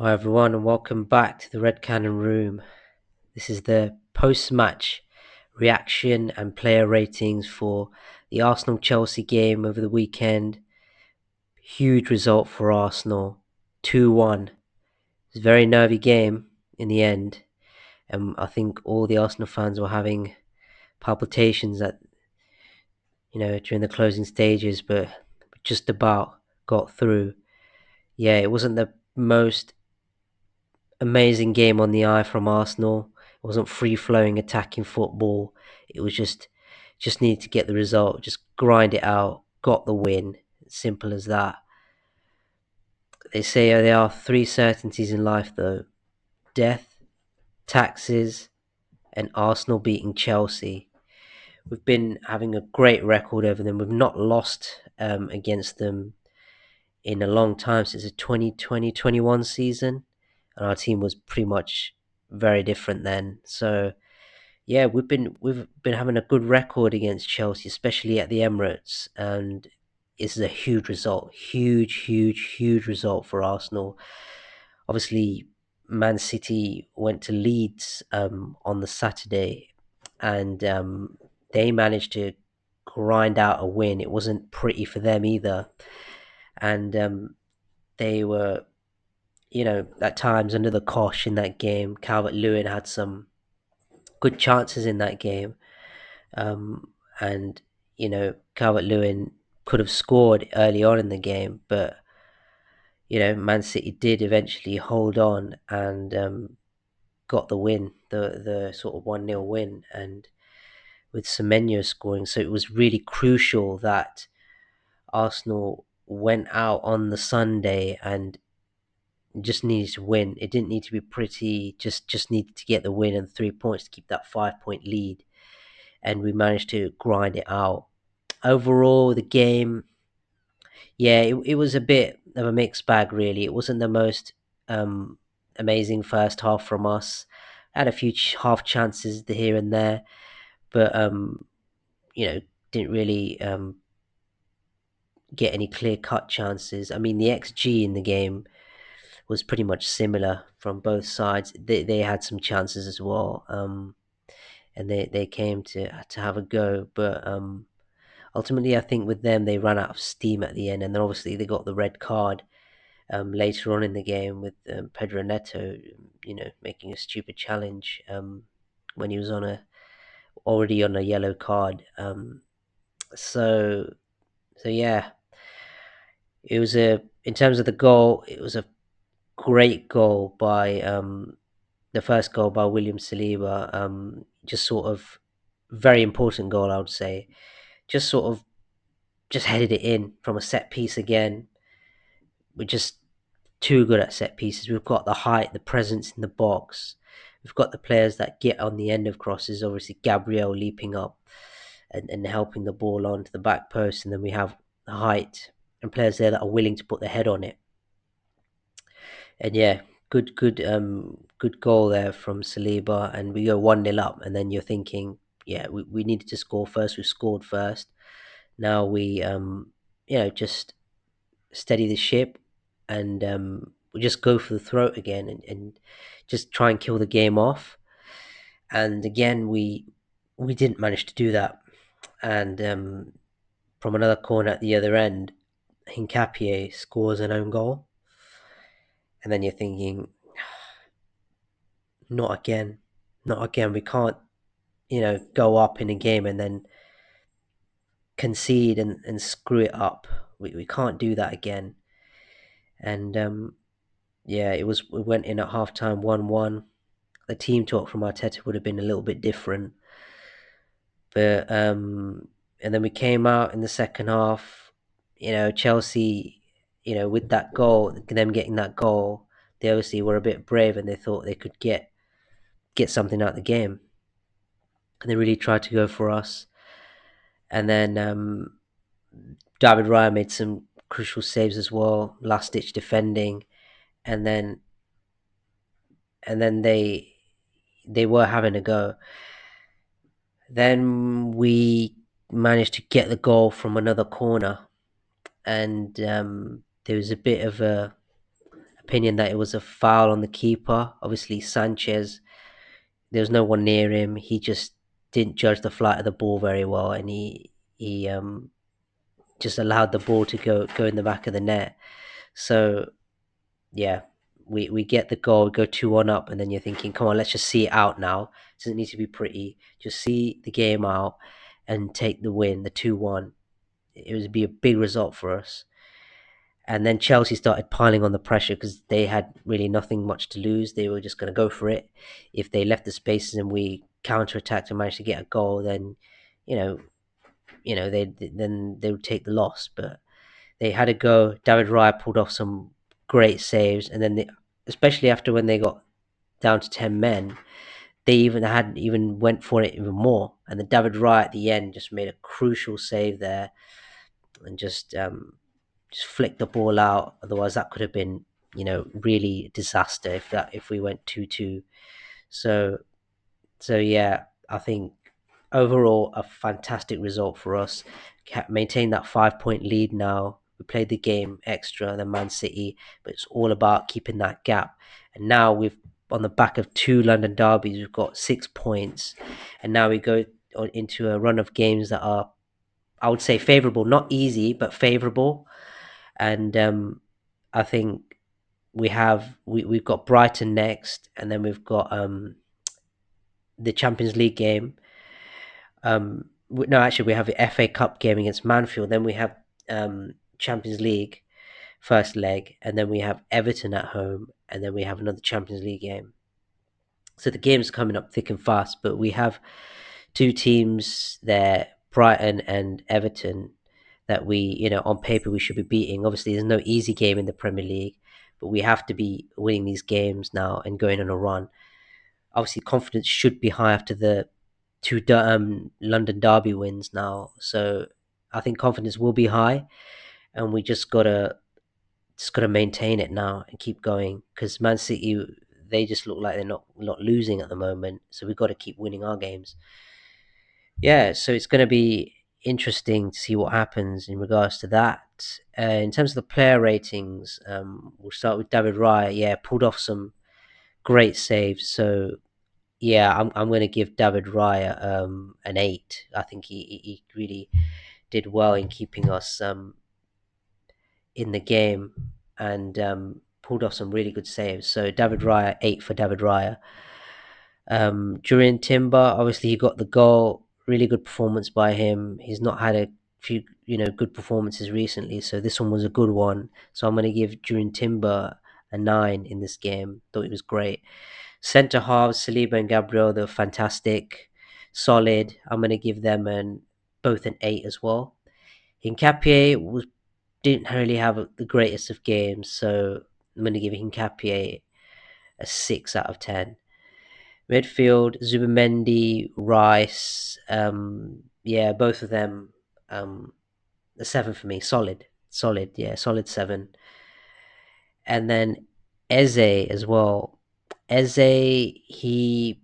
Hi everyone, and welcome back to the Red Cannon Room. This is the post-match reaction and player ratings for the Arsenal-Chelsea game over the weekend. Huge result for Arsenal, 2-1. It was a very nervy game in the end, and I think all the Arsenal fans were having palpitations during the closing stages, but just about got through. Yeah, it wasn't the most amazing game on the eye from Arsenal. It wasn't free flowing attacking football. It was just needed to get the result, just grind it out, got the win. Simple as that. They say there are three certainties in life though: death, taxes, and Arsenal beating Chelsea. We've been having a great record over them. We've not lost against them in a long time, since the 2020-21 season, and our team was pretty much very different then. So yeah, we've been having a good record against Chelsea, especially at the Emirates, and this is a huge result, huge result for Arsenal. Obviously, Man City went to Leeds on the Saturday, and they managed to grind out a win. It wasn't pretty for them either, and they were, at times under the cosh in that game. Calvert-Lewin had some good chances in that game. Um, and Calvert-Lewin could have scored early on in the game, but Man City did eventually hold on and got the win, the sort of 1-0 win, and with Semenyo scoring. So it was really crucial that Arsenal went out on the Sunday and just needed to win. It didn't need to be pretty, just needed to get the win and 3 points to keep that 5 point lead, and we managed to grind it out. Overall, the game, yeah, it was a bit of a mixed bag, really. It wasn't the most um, amazing first half from us. Had a few half chances here and there, but you know, didn't really get any clear cut chances. I mean, the XG in the game was pretty much similar from both sides. They had some chances as well, and they came to have a go, but ultimately, I think with them, they ran out of steam at the end, and then obviously they got the red card later on in the game with Pedro Neto, making a stupid challenge when he was already on a yellow card. So yeah, it was in terms of the goal, it was a great goal by the first goal by William Saliba. Just sort of very important goal, I would say. Just sort of just headed it in from a set piece again. We're just too good at set pieces. We've got the height, the presence in the box. We've got the players that get on the end of crosses. Obviously, Gabriel leaping up and helping the ball onto the back post, and then we have the height and players there that are willing to put their head on it. And yeah, good goal there from Saliba, and we go 1-0 up, and then you're thinking, yeah, we needed to score first. We scored first. Now we just steady the ship, and we just go for the throat again, and just try and kill the game off. And again, we didn't manage to do that. And from another corner at the other end, Hincapié scores an own goal, and then you're thinking, not again, not again. We can't, go up in a game and then concede and screw it up. We can't do that again. And yeah, we went in at halftime 1-1. The team talk from Arteta would have been a little bit different, but and then we came out in the second half. Chelsea, with that goal, them getting that goal, they obviously were a bit brave and they thought they could get something out of the game, and they really tried to go for us. And then David Raya made some crucial saves as well, last ditch defending, and then they were having a go. Then we managed to get the goal from another corner, and there was a opinion that it was a foul on the keeper. Obviously, Sanchez, there was no one near him. He just didn't judge the flight of the ball very well, and he just allowed the ball to go in the back of the net. So yeah, we get the goal, go 2-1 up, and then you're thinking, come on, let's just see it out now. It doesn't need to be pretty. Just see the game out and take the win, the 2-1. It would be a big result for us. And then Chelsea started piling on the pressure because they had really nothing much to lose. They were just going to go for it. If they left the spaces and we counter-attacked and managed to get a goal, then you know, they would take the loss. But they had a go. David Raya pulled off some great saves, and then especially after when they got down to 10 men, they even went for it even more. And then David Raya at the end just made a crucial save there, and just flicked the ball out. Otherwise, that could have been really a disaster if we went 2-2. So yeah, I think overall a fantastic result for us. Maintain that 5 point lead now. We played the game extra than Man City, but it's all about keeping that gap. And now we've on the back of 2 London derbies, we've got 6 points, and now we go into a run of games that are, I would say, favourable, not easy, but favourable. And I think we've got Brighton next, and then we've got the Champions League game. No, actually, we have the FA Cup game against Manfield. Then we have Champions League first leg, and then we have Everton at home, and then we have another Champions League game. So the game's coming up thick and fast, but we have 2 teams there, Brighton and Everton, that on paper we should be beating. Obviously, there's no easy game in the Premier League, but we have to be winning these games now and going on a run. Obviously, confidence should be high after the 2 London derby wins now. So I think confidence will be high, and we just gotta maintain it now and keep going, because Man City, they just look like they're not losing at the moment. So we've got to keep winning our games. Yeah, so it's going to be interesting to see what happens in regards to that. In terms of the player ratings, we'll start with David Raya. Yeah, pulled off some great saves. So yeah, I'm going to give David Raya an 8. I think he really did well in keeping us in the game, and pulled off some really good saves. So David Raya, 8 for David Raya. During Timber, obviously he got the goal. Really good performance by him. He's not had a few good performances recently, so this one was a good one. So I'm going to give During Timber a 9 in this game. Thought he was great. Centre halves, Saliba and Gabriel, they were fantastic, solid. I'm going to give them both an 8 as well. Hincapié didn't really have the greatest of games, so I'm going to give Hincapié a 6 out of 10. Midfield, Zubimendi, Rice, yeah, both of them, a 7 for me. Solid, yeah, solid 7. And then Eze as well. Eze, he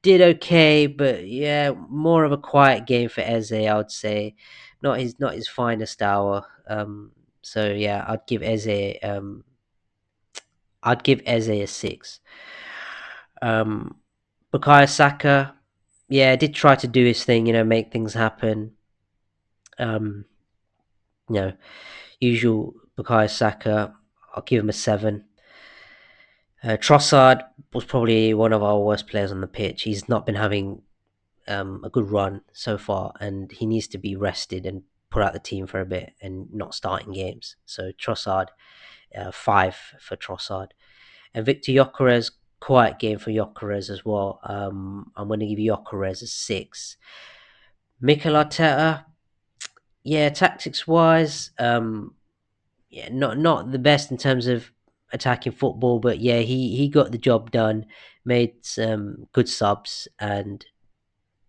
did okay, but yeah, more of a quiet game for Eze, I would say. Not his finest hour. So yeah, I'd give Eze a 6. Bukayo Saka, yeah, did try to do his thing, make things happen. Um, you know, Usual Bukayo Saka, I'll give him a 7. Trossard was probably one of our worst players on the pitch. He's not been having a good run so far, and he needs to be rested and put out the team for a bit and not starting games. So Trossard, 5 for Trossard. And Victor Gyökeres, quiet game for Gyökeres as well. I'm going to give Gyökeres a 6. Mikel Arteta, yeah, tactics wise, yeah, not the best in terms of attacking football, but yeah, he got the job done, made some good subs, and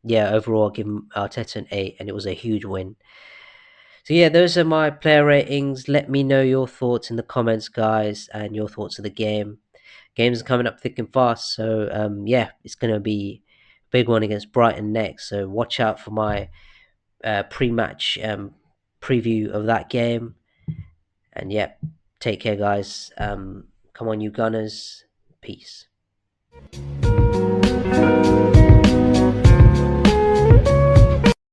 yeah, overall I'll give Arteta an 8, and it was a huge win. So yeah, those are my player ratings. Let me know your thoughts in the comments, guys, and your thoughts of the game. Games are coming up thick and fast, so yeah, it's going to be a big one against Brighton next. So watch out for my pre-match preview of that game. And yeah, take care, guys. Come on, you Gunners. Peace.